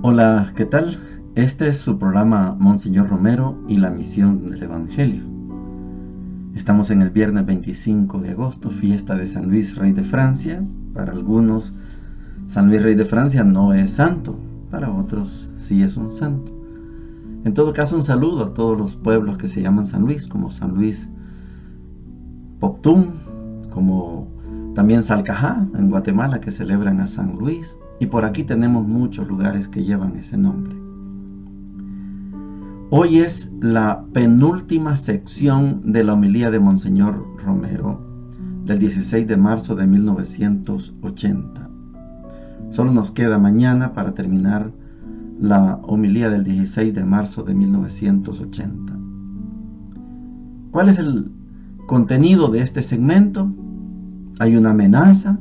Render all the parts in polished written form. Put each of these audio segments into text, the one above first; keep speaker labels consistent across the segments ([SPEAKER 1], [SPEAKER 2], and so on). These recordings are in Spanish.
[SPEAKER 1] Hola, ¿qué tal? Este es su programa Monseñor Romero y la misión del Evangelio. Estamos en el viernes 25 de agosto, fiesta de San Luis, Rey de Francia. Para algunos, San Luis, Rey de Francia no es santo, para otros sí es un santo. En todo caso, un saludo a todos los pueblos que se llaman San Luis, como San Luis Poctum, como también Salcajá, en Guatemala, que celebran a San Luis. Y por aquí tenemos muchos lugares que llevan ese nombre. Hoy es la penúltima sección de la homilía de Monseñor Romero del 16 de marzo de 1980. Solo nos queda mañana para terminar la homilía del 16 de marzo de 1980. ¿Cuál es el contenido de este segmento? Hay una amenaza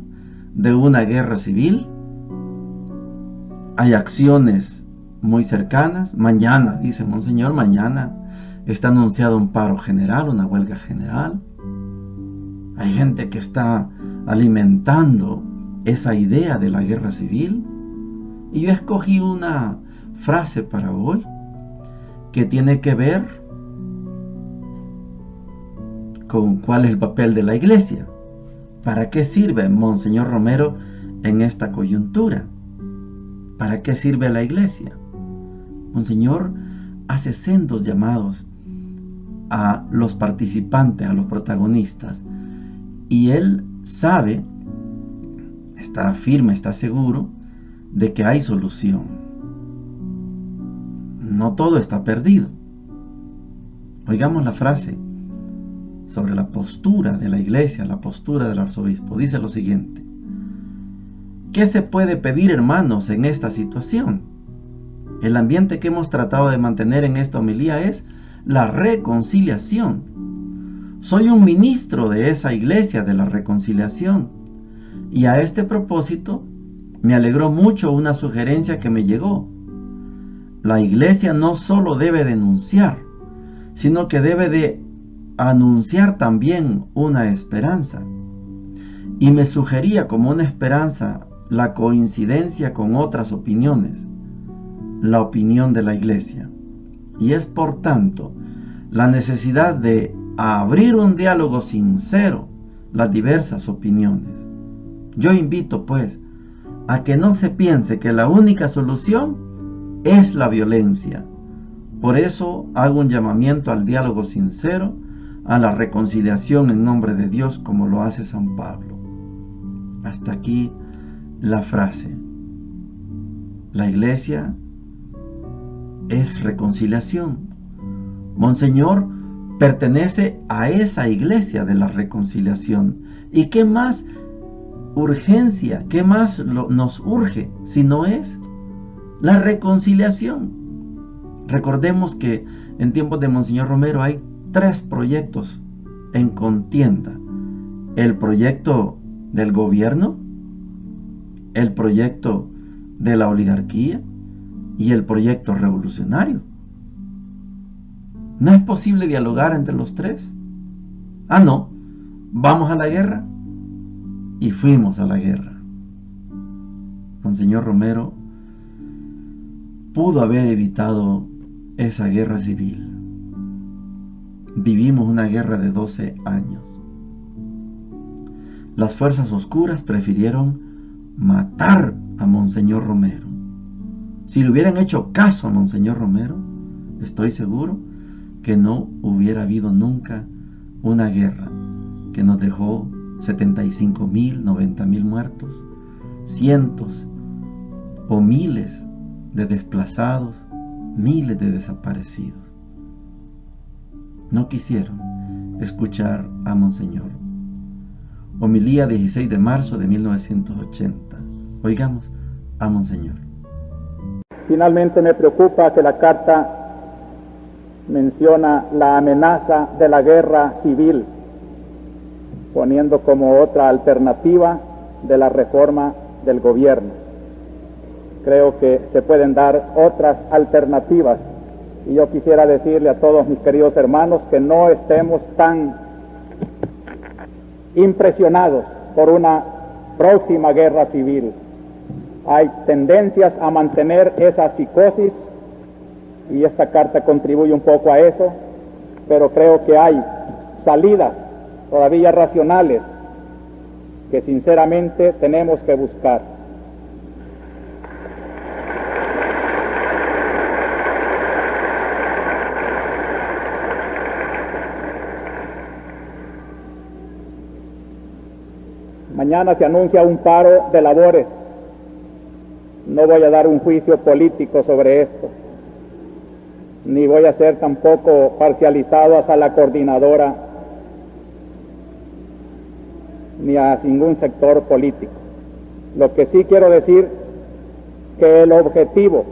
[SPEAKER 1] de una guerra civil. Hay acciones muy cercanas. Mañana, dice Monseñor, mañana está anunciado un paro general, una huelga general. Hay gente que está alimentando esa idea de la guerra civil. Y yo escogí una frase para hoy que tiene que ver con cuál es el papel de la Iglesia. ¿Para qué sirve Monseñor Romero en esta coyuntura? ¿Para qué sirve la Iglesia? Monseñor hace sendos llamados a los participantes, a los protagonistas, y él sabe, está firme, está seguro de que hay solución. No todo está perdido. Oigamos la frase sobre la postura de la Iglesia, la postura del arzobispo. Dice lo siguiente: ¿qué se puede pedir, hermanos, en esta situación? El ambiente que hemos tratado de mantener en esta homilía es la reconciliación. Soy un ministro de esa Iglesia de la reconciliación, y a este propósito me alegró mucho una sugerencia que me llegó. La Iglesia no solo debe denunciar, sino que debe de anunciar también una esperanza. Y me sugería como una esperanza la coincidencia con otras opiniones, la opinión de la Iglesia. Y es por tanto la necesidad de abrir un diálogo sincero las diversas opiniones. Yo invito pues a que no se piense que la única solución es la violencia. Por eso hago un llamamiento al diálogo sincero, a la reconciliación en nombre de Dios, como lo hace San Pablo. Hasta aquí la frase. La Iglesia es reconciliación. Monseñor pertenece a esa Iglesia de la reconciliación. ¿Y qué más urgencia, qué más nos urge si no es la reconciliación? Recordemos que en tiempos de Monseñor Romero hay 3 proyectos en contienda: el proyecto del gobierno, el proyecto de la oligarquía y el proyecto revolucionario. ¿No es posible dialogar entre los 3? No, vamos a la guerra. Y fuimos a la guerra. Monseñor Romero pudo haber evitado esa guerra civil. Vivimos una guerra de 12 años. Las fuerzas oscuras prefirieron matar a Monseñor Romero. Si le hubieran hecho caso a Monseñor Romero, estoy seguro que no hubiera habido nunca una guerra que nos dejó 75,000, 90,000 muertos, cientos o miles de desplazados, miles de desaparecidos. No quisieron escuchar a Monseñor. Homilía 16 de marzo de 1980. Oigamos a Monseñor.
[SPEAKER 2] Finalmente me preocupa que la carta menciona la amenaza de la guerra civil, poniendo como otra alternativa de la reforma del gobierno. Creo que se pueden dar otras alternativas, y yo quisiera decirle a todos mis queridos hermanos que no estemos tan impresionados por una próxima guerra civil. Hay tendencias a mantener esa psicosis y esta carta contribuye un poco a eso, pero creo que hay salidas todavía racionales que sinceramente tenemos que buscar. Mañana se anuncia un paro de labores. No voy a dar un juicio político sobre esto, ni voy a ser tampoco parcializado hacia la coordinadora, ni a ningún sector político. Lo que sí quiero decir que el objetivo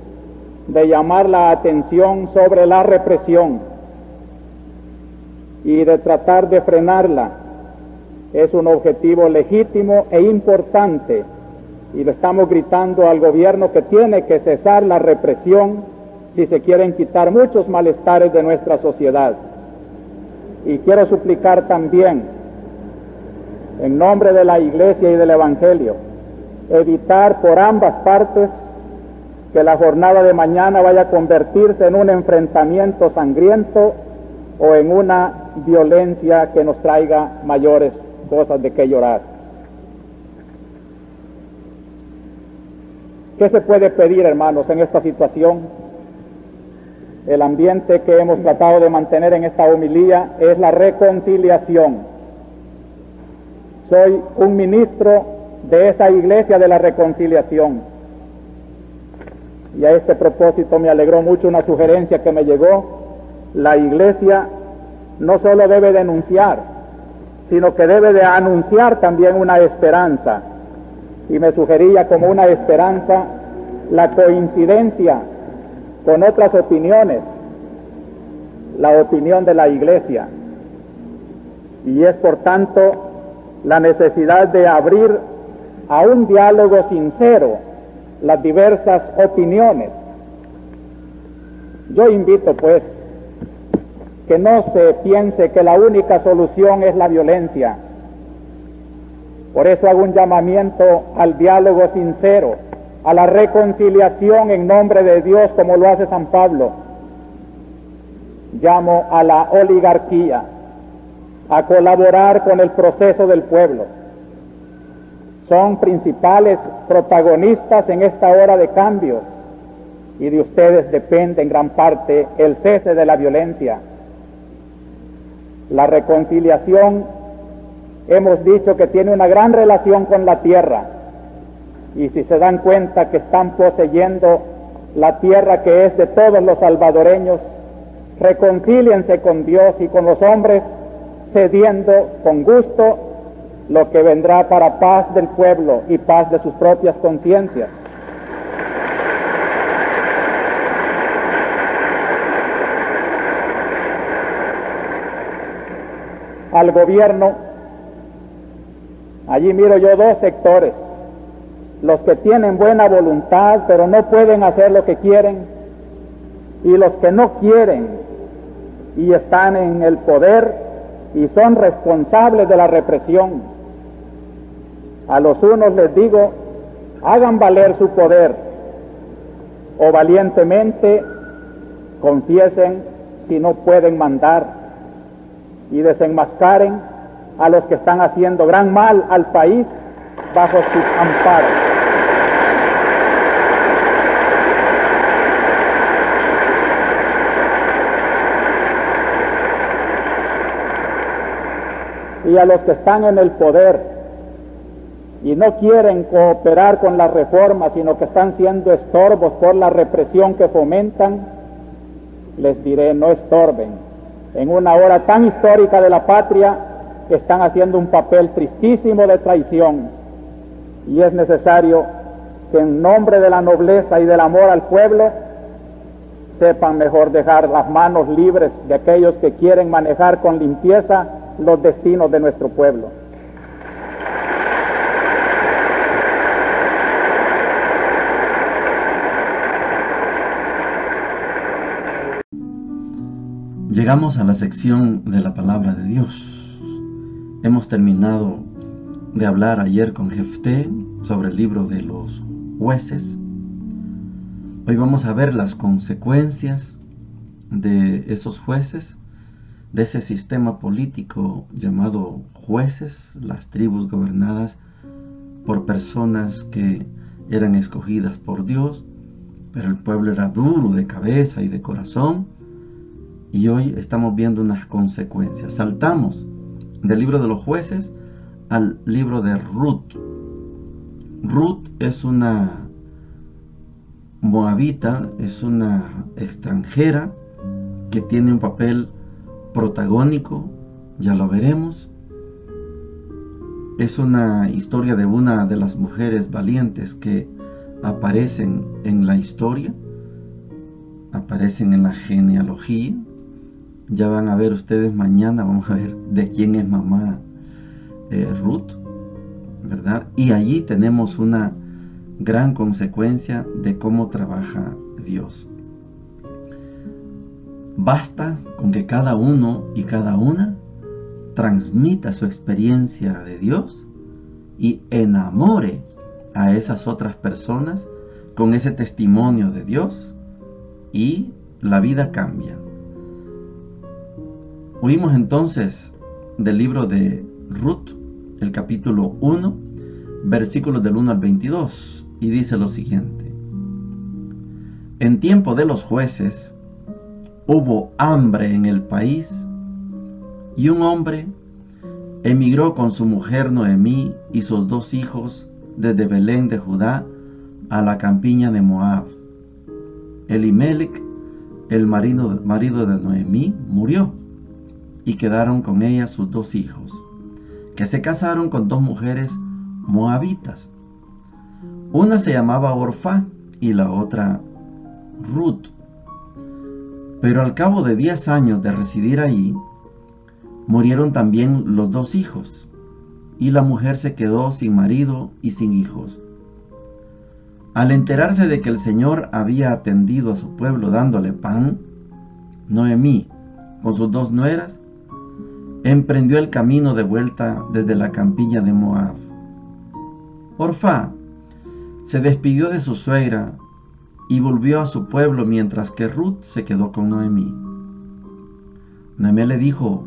[SPEAKER 2] de llamar la atención sobre la represión y de tratar de frenarla es un objetivo legítimo e importante, y le estamos gritando al gobierno que tiene que cesar la represión si se quieren quitar muchos malestares de nuestra sociedad. Y quiero suplicar también, en nombre de la Iglesia y del Evangelio, evitar por ambas partes que la jornada de mañana vaya a convertirse en un enfrentamiento sangriento o en una violencia que nos traiga mayores cosas de qué llorar. ¿Qué se puede pedir, hermanos, en esta situación? El ambiente que hemos tratado de mantener en esta homilía es la reconciliación. Soy un ministro de esa iglesia de la reconciliación. Y a este propósito me alegró mucho una sugerencia que me llegó. La iglesia no solo debe denunciar, sino que debe de anunciar también una esperanza. Y me sugería como una esperanza la coincidencia con otras opiniones, la opinión de la Iglesia. Y es por tanto la necesidad de abrir a un diálogo sincero las diversas opiniones. Yo invito pues que no se piense que la única solución es la violencia. Por eso hago un llamamiento al diálogo sincero, a la reconciliación en nombre de Dios, como lo hace San Pablo. Llamo a la oligarquía a colaborar con el proceso del pueblo. Son principales protagonistas en esta hora de cambio, y de ustedes depende en gran parte el cese de la violencia. La reconciliación, hemos dicho que tiene una gran relación con la tierra, y si se dan cuenta que están poseyendo la tierra que es de todos los salvadoreños, reconcíliense con Dios y con los hombres, cediendo con gusto lo que vendrá para paz del pueblo y paz de sus propias conciencias. Al gobierno, allí miro yo dos sectores: los que tienen buena voluntad pero no pueden hacer lo que quieren, y los que no quieren y están en el poder y son responsables de la represión. A los unos les digo, hagan valer su poder, o valientemente confiesen si no pueden mandar, y desenmascaren a los que están haciendo gran mal al país bajo sus amparos. Y a los que están en el poder y no quieren cooperar con la reforma, sino que están siendo estorbos por la represión que fomentan, les diré, no estorben. En una hora tan histórica de la patria, están haciendo un papel tristísimo de traición, y es necesario que en nombre de la nobleza y del amor al pueblo sepan mejor dejar las manos libres de aquellos que quieren manejar con limpieza los destinos de nuestro pueblo.
[SPEAKER 1] Llegamos a la sección de la palabra de Dios. Hemos terminado de hablar ayer con Jefté sobre el libro de los jueces. Hoy vamos a ver las consecuencias de esos jueces, de ese sistema político llamado jueces, las tribus gobernadas por personas que eran escogidas por Dios, pero el pueblo era duro de cabeza y de corazón, y hoy estamos viendo unas consecuencias. Saltamos del libro de los jueces al libro de Ruth. Ruth es una moabita, es una extranjera que tiene un papel protagónico, ya lo veremos. Es una historia de una de las mujeres valientes que aparecen en la historia, aparecen en la genealogía. Ya van a ver ustedes mañana, vamos a ver de quién es mamá Ruth, ¿verdad? Y allí tenemos una gran consecuencia de cómo trabaja Dios. Basta con que cada uno y cada una transmita su experiencia de Dios y enamore a esas otras personas con ese testimonio de Dios, y la vida cambia. Oímos entonces del libro de Ruth, el capítulo 1, versículos del 1 al 22, y dice lo siguiente: En tiempo de los jueces hubo hambre en el país, y un hombre emigró con su mujer Noemí y sus 2 hijos desde Belén de Judá a la campiña de Moab. Elimelec, el marido de Noemí, murió, y quedaron con ella sus 2 hijos, que se casaron con 2 mujeres moabitas. Una se llamaba Orfa y la otra Ruth. Pero al cabo de 10 años de residir allí, murieron también los 2 hijos, y la mujer se quedó sin marido y sin hijos. Al enterarse de que el Señor había atendido a su pueblo dándole pan, Noemí, con sus 2 nueras, emprendió el camino de vuelta desde la campiña de Moab. Orfa se despidió de su suegra y volvió a su pueblo, mientras que Ruth se quedó con Noemí. Noemí le dijo: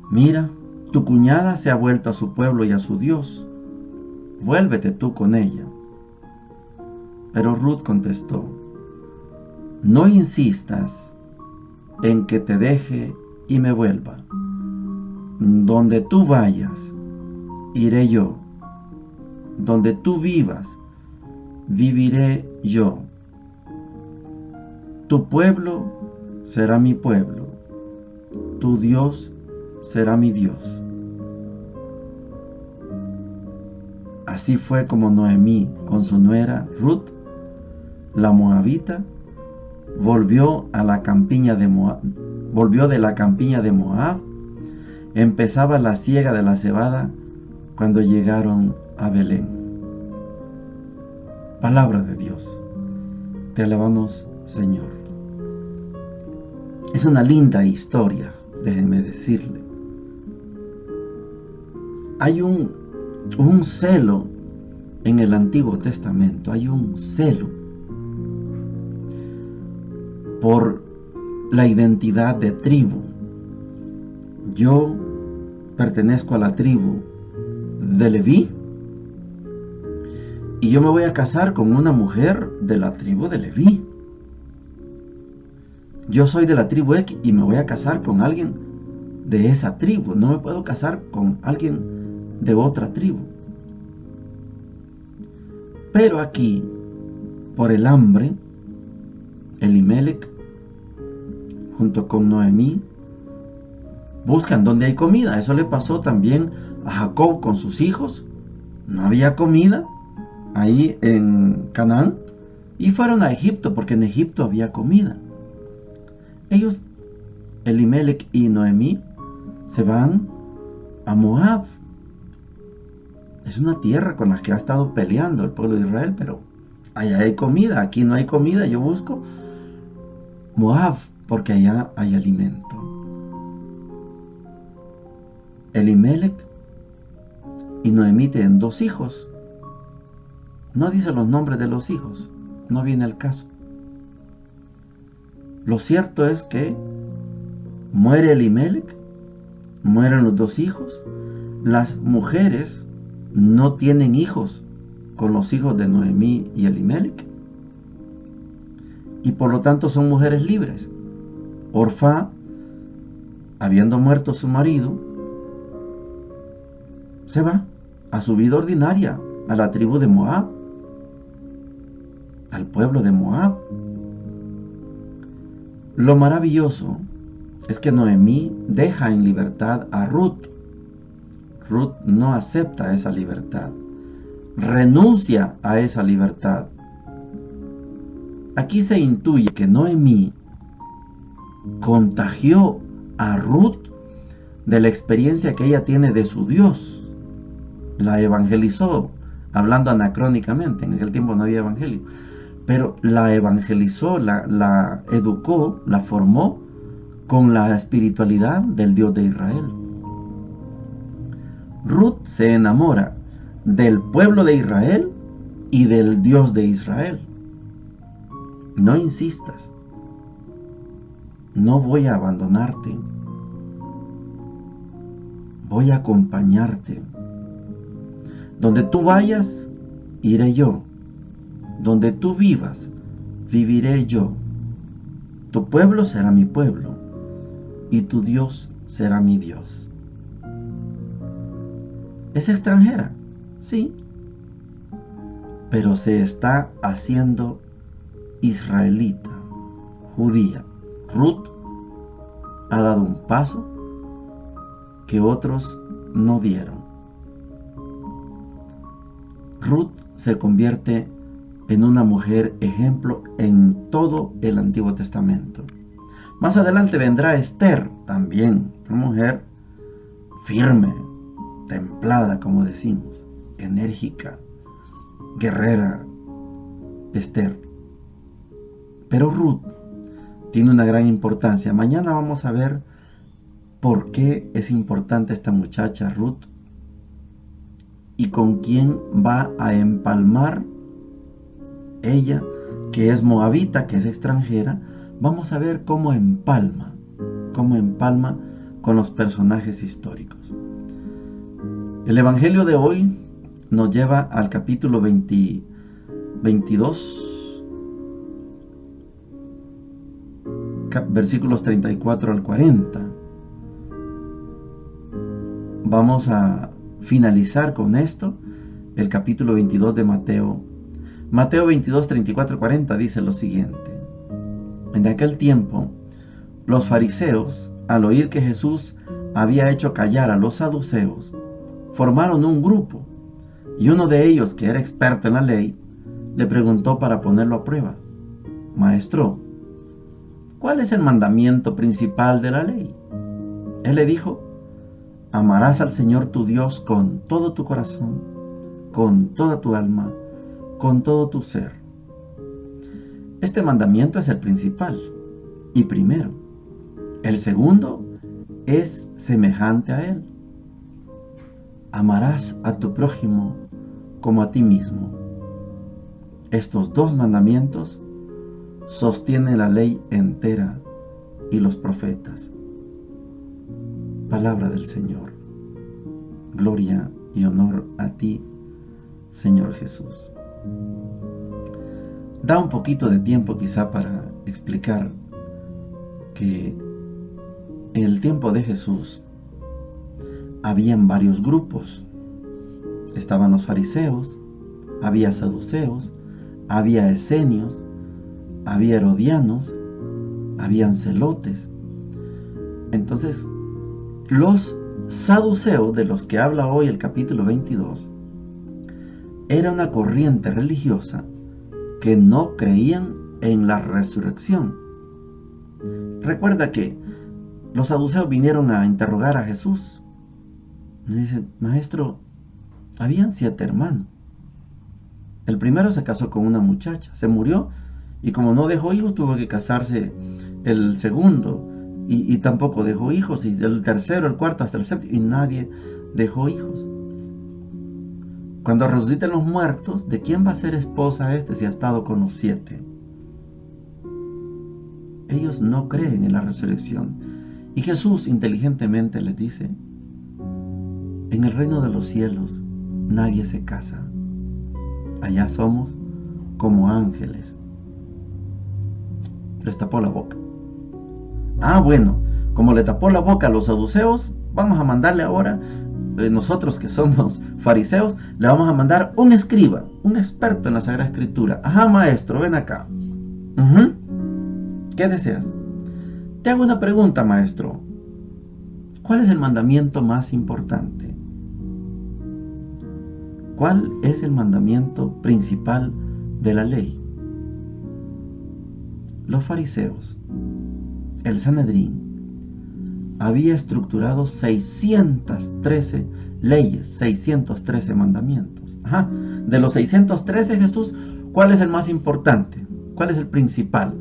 [SPEAKER 1] Mira, tu cuñada se ha vuelto a su pueblo y a su Dios. Vuélvete tú con ella. Pero Ruth contestó: No insistas en que te deje y me vuelva. Donde tú vayas, iré yo. Donde tú vivas, viviré yo. Tu pueblo será mi pueblo. Tu Dios será mi Dios. Así fue como Noemí, con su nuera Ruth, la moabita, volvió de la campiña de Moab. Empezaba la siega de la cebada cuando llegaron a Belén. Palabra de Dios. Te alabamos, Señor. Es una linda historia, déjeme decirle. Hay un celo en el Antiguo Testamento, hay un celo por la identidad de tribu. Yo pertenezco a la tribu de Leví y yo me voy a casar con una mujer de la tribu de Leví. Yo soy de la tribu X y me voy a casar con alguien de esa tribu. No me puedo casar con alguien de otra tribu. Pero aquí, por el hambre, Elimelec, junto con Noemí, buscan donde hay comida. Eso le pasó también a Jacob con sus hijos. No había comida ahí en Canaán y fueron a Egipto porque en Egipto había comida. Ellos, Elimelec y Noemí, se van a Moab. Es una tierra con la que ha estado peleando el pueblo de Israel, pero allá hay comida, aquí no hay comida. Yo busco Moab porque allá hay alimento. Elimelec y Noemí tienen 2 hijos. No dice los nombres de los hijos, no viene al caso. Lo cierto es que muere Elimelec, mueren los dos hijos. Las mujeres no tienen hijos con los hijos de Noemí y Elimelec, y por lo tanto son mujeres libres. Orfá, habiendo muerto su marido, se va a su vida ordinaria, a la tribu de Moab, al pueblo de Moab. Lo maravilloso es que Noemí deja en libertad a Ruth. Ruth no acepta esa libertad, renuncia a esa libertad. Aquí se intuye que Noemí contagió a Ruth de la experiencia que ella tiene de su Dios. La evangelizó, hablando anacrónicamente, en aquel tiempo no había evangelio, pero la evangelizó, la educó, la formó con la espiritualidad del Dios de Israel. Ruth se enamora del pueblo de Israel y del Dios de Israel. No insistas. No voy a abandonarte. Voy a acompañarte. Donde tú vayas, iré yo. Donde tú vivas, viviré yo. Tu pueblo será mi pueblo, y tu Dios será mi Dios. ¿Es extranjera? Sí. Pero se está haciendo israelita, judía. Ruth ha dado un paso que otros no dieron. Ruth se convierte en una mujer ejemplo en todo el Antiguo Testamento. Más adelante vendrá Esther, también una mujer firme, templada, como decimos, enérgica, guerrera, Esther. Pero Ruth tiene una gran importancia. Mañana vamos a ver por qué es importante esta muchacha Ruth y con quién va a empalmar ella, que es moabita, que es extranjera. Vamos a ver cómo empalma con los personajes históricos. El Evangelio de hoy nos lleva al capítulo 22, versículos 34 al 40. Vamos a finalizar con esto el capítulo 22 de Mateo. Mateo 22, 34 al 40 dice lo siguiente: En aquel tiempo, los fariseos, al oír que Jesús había hecho callar a los saduceos, formaron un grupo, y uno de ellos, que era experto en la ley, le preguntó para ponerlo a prueba: Maestro, ¿cuál es el mandamiento principal de la ley? Él le dijo: Amarás al Señor tu Dios con todo tu corazón, con toda tu alma, con todo tu ser. Este mandamiento es el principal y primero. El segundo es semejante a él: amarás a tu prójimo como a ti mismo. Estos dos mandamientos sostienen la ley entera y los profetas. Palabra del Señor. Gloria y honor a ti, Señor Jesús. Da un poquito de tiempo quizá para explicar que en el tiempo de Jesús habían varios grupos. Estaban los fariseos, había saduceos, había esenios, había herodianos, habían celotes. Entonces, los saduceos, de los que habla hoy el capítulo 22, era una corriente religiosa que no creían en la resurrección. Recuerda que los saduceos vinieron a interrogar a Jesús. Y dicen: Maestro, habían 7 hermanos. El primero se casó con una muchacha, se murió, y como no dejó hijos, tuvo que casarse el segundo, y tampoco dejó hijos, y el tercero, el cuarto, hasta el séptimo, y nadie dejó hijos. Cuando resuciten los muertos, ¿de quién va a ser esposa este si ha estado con los 7? Ellos no creen en la resurrección. Y Jesús inteligentemente les dice: en el reino de los cielos nadie se casa. Allá somos como ángeles. Les tapó la boca. Bueno, como le tapó la boca a los saduceos, vamos a mandarle ahora, nosotros que somos fariseos, le vamos a mandar un escriba, un experto en la Sagrada Escritura. Maestro, ven acá. ¿Qué deseas? Te hago una pregunta, maestro. ¿Cuál es el mandamiento más importante? ¿Cuál es el mandamiento principal de la ley? Los fariseos, el Sanedrín, había estructurado 613 leyes, 613 mandamientos. De los 613, Jesús, ¿cuál es el más importante? ¿Cuál es el principal?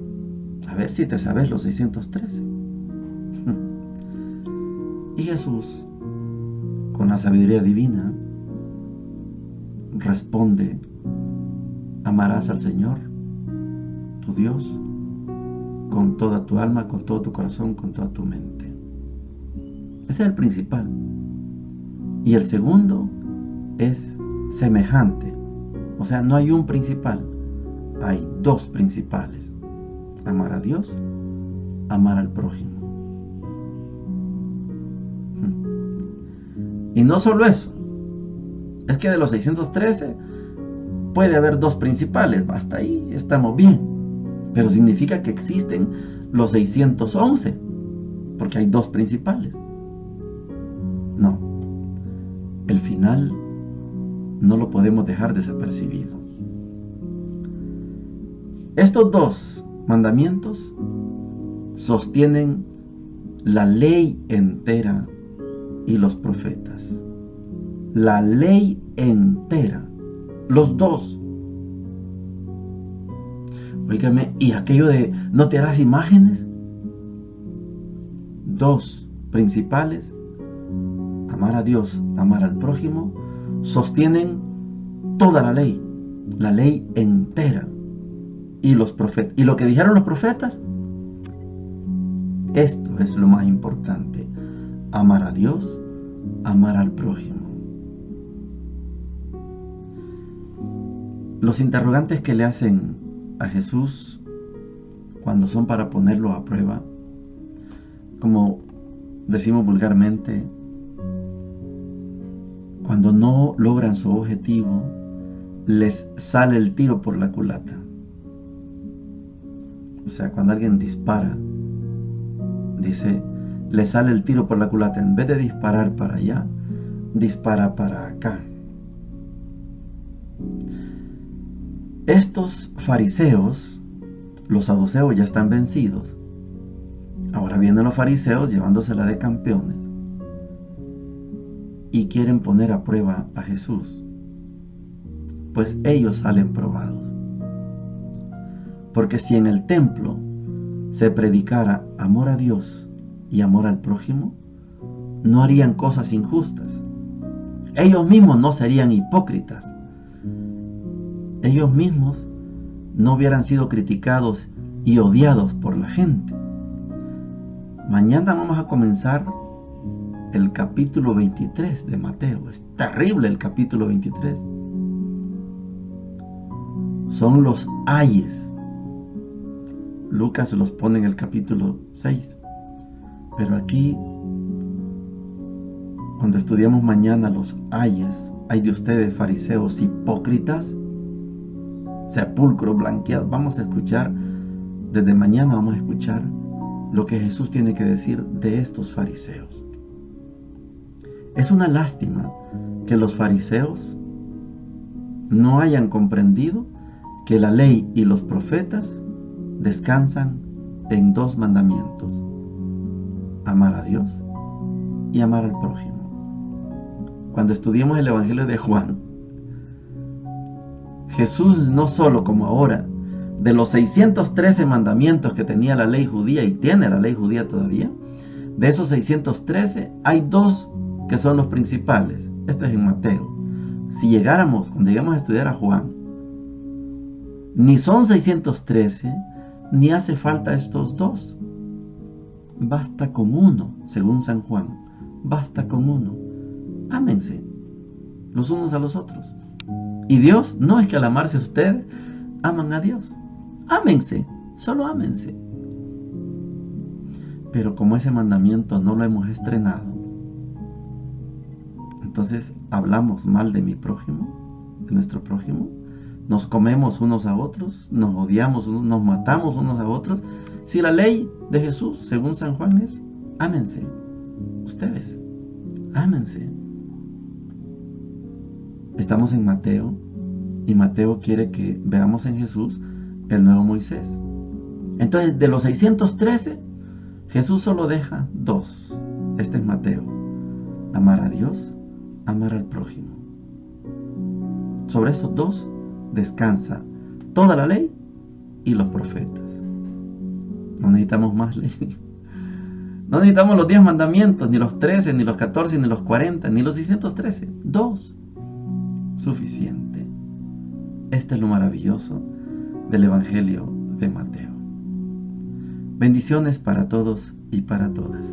[SPEAKER 1] A ver si te sabes los 613. Y Jesús, con la sabiduría divina, responde: amarás al Señor, tu Dios, con toda tu alma, con todo tu corazón, con toda tu mente. Ese es el principal. Y el segundo es semejante. O sea, no hay un principal, hay dos principales: amar a Dios, amar al prójimo. Y no solo eso, es que de los 613 puede haber dos principales, hasta ahí estamos bien, pero significa que existen los 611, porque hay dos principales. No, el final no lo podemos dejar desapercibido. Estos dos mandamientos sostienen la ley entera y los profetas. La ley entera, los dos. Óigame, ¿y aquello de no te harás imágenes? Dos principales, amar a Dios, amar al prójimo, sostienen toda la ley entera. Y los profetas, y lo que dijeron los profetas, esto es lo más importante: amar a Dios, amar al prójimo. Los interrogantes que le hacen a Jesús cuando son para ponerlo a prueba, como decimos vulgarmente, cuando no logran su objetivo, les sale el tiro por la culata. O sea, cuando alguien dispara, dice, le sale el tiro por la culata. En vez de disparar para allá, dispara para acá. Estos fariseos, los saduceos ya están vencidos. Ahora vienen los fariseos llevándosela de campeones y quieren poner a prueba a Jesús. Pues ellos salen probados. Porque si en el templo se predicara amor a Dios y amor al prójimo, no harían cosas injustas. Ellos mismos no serían hipócritas. Ellos mismos no hubieran sido criticados y odiados por la gente. Mañana vamos a comenzar el capítulo 23 de Mateo. Es terrible el capítulo 23. Son los ayes. Lucas los pone en el capítulo 6. Pero aquí, cuando estudiamos mañana los ayes, hay de ustedes fariseos hipócritas, sepulcro blanqueado. Vamos a escuchar, desde mañana vamos a escuchar lo que Jesús tiene que decir de estos fariseos. Es una lástima que los fariseos no hayan comprendido que la ley y los profetas descansan en dos mandamientos: amar a Dios y amar al prójimo. Cuando estudiemos el Evangelio de Juan, Jesús no solo como ahora, de los 613 mandamientos que tenía la ley judía y tiene la ley judía todavía, de esos 613 hay dos que son los principales. Esto es en Mateo. si cuando llegamos a estudiar a Juan, ni son 613, ni hace falta estos dos. Basta con uno, según San Juan. Basta con uno. Ámense los unos a los otros. Y Dios, no es que al amarse ustedes, aman a Dios. Ámense, solo ámense. Pero como ese mandamiento no lo hemos estrenado, entonces hablamos mal de mi prójimo, de nuestro prójimo, nos comemos unos a otros, nos odiamos, nos matamos unos a otros. Si la ley de Jesús, según San Juan, es ámense, ustedes, ámense. Estamos en Mateo, y Mateo quiere que veamos en Jesús el nuevo Moisés. Entonces, de los 613, Jesús solo deja 2. Este es Mateo: amar a Dios, amar al prójimo. Sobre estos 2 descansa toda la ley y los profetas. No necesitamos más ley. No necesitamos los 10 mandamientos, ni los 13, ni los 14, ni los 40, ni los 613. 2. Suficiente. Este es lo maravilloso del Evangelio de Mateo. Bendiciones para todos y para todas.